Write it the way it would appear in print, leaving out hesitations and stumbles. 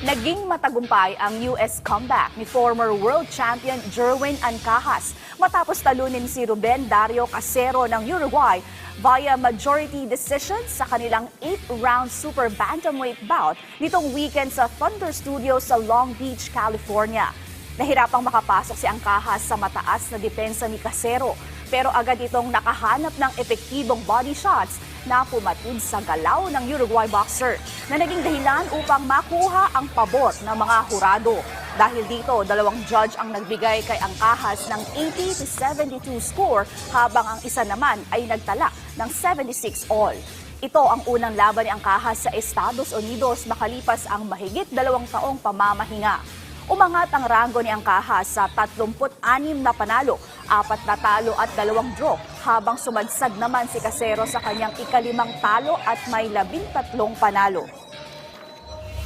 Naging matagumpay ang US comeback ni former world champion Jerwin Ancajas matapos talunin si Ruben Dario Casero ng Uruguay via majority decision sa kanilang 8th-round super bantamweight bout nitong weekend sa Thunder Studios sa Long Beach, California. Nahirapang makapasok si Ancajas sa mataas na depensa ni Casero pero agad itong nakahanap ng epektibong body shots na pumatid sa galaw ng Uruguay boxer na naging dahilan upang makuha ang pabor ng mga hurado. Dahil dito, dalawang judge ang nagbigay kay Ancajas ng 80-72 score habang ang isa naman ay nagtala ng 76 all. Ito ang unang laban ni Ancajas sa Estados Unidos makalipas ang mahigit 2 taong pamamahinga. Umangat ang ranggo ni Ancajas sa 36 na panalo, 4 na talo at 2 draw, habang sumadsad naman si Casero sa kanyang ika-5 talo at may 13 panalo.